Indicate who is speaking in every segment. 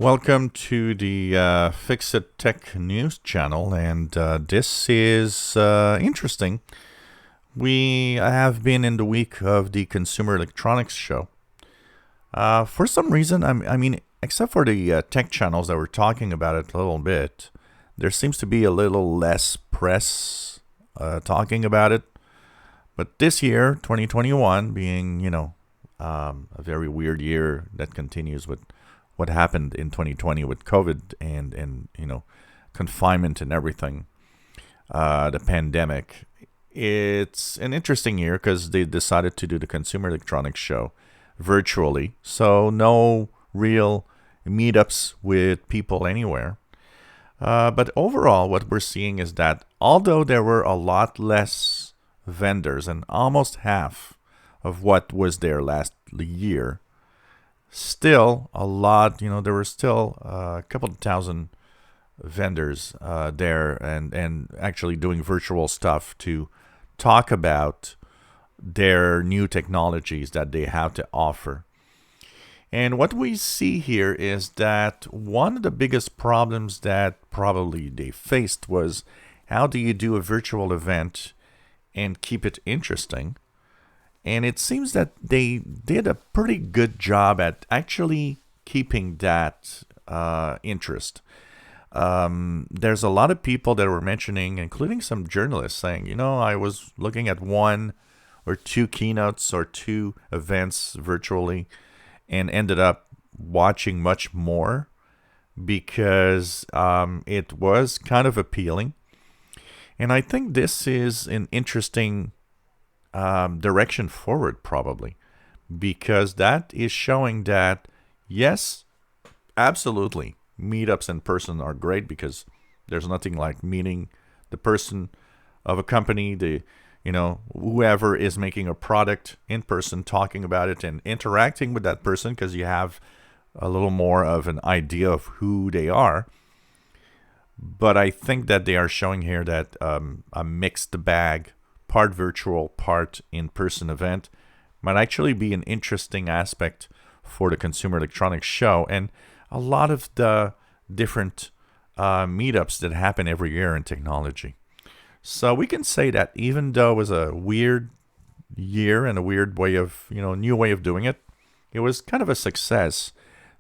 Speaker 1: Welcome to the Fix It Tech News channel, and this is interesting. We have been in the week of the Consumer Electronics Show. For some reason, I mean, except for the tech channels that were talking about it a little bit, there seems to be a little less press talking about it. But this year, 2021, being, a very weird year that continues with what happened in 2020 with COVID and confinement and everything, the pandemic. It's an interesting year because they decided to do the Consumer Electronics Show virtually, so no real meetups with people anywhere. But overall, what we're seeing is that although there were a lot less vendors and almost half of what was there last year, still a lot, there were still a couple of thousand vendors there and actually doing virtual stuff to talk about their new technologies that they have to offer. And what we see here is that one of the biggest problems that probably they faced was, how do you do a virtual event and keep it interesting? And it seems that they did a pretty good job at actually keeping that interest. There's a lot of people that were mentioning, including some journalists, saying, I was looking at one or two keynotes or two events virtually and ended up watching much more because it was kind of appealing. And I think this is an interesting direction forward, probably, because that is showing that, yes, absolutely, meetups in person are great because there's nothing like meeting the person of a company, whoever is making a product in person, talking about it and interacting with that person because you have a little more of an idea of who they are. But I think that they are showing here that a mixed bag, part virtual, part in-person event might actually be an interesting aspect for the Consumer Electronics Show and a lot of the different meetups that happen every year in technology. So we can say that even though it was a weird year and a weird way of, new way of doing it, it was kind of a success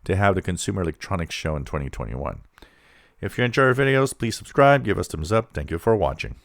Speaker 1: to have the Consumer Electronics Show in 2021. If you enjoy our videos, please subscribe, give us thumbs up. Thank you for watching.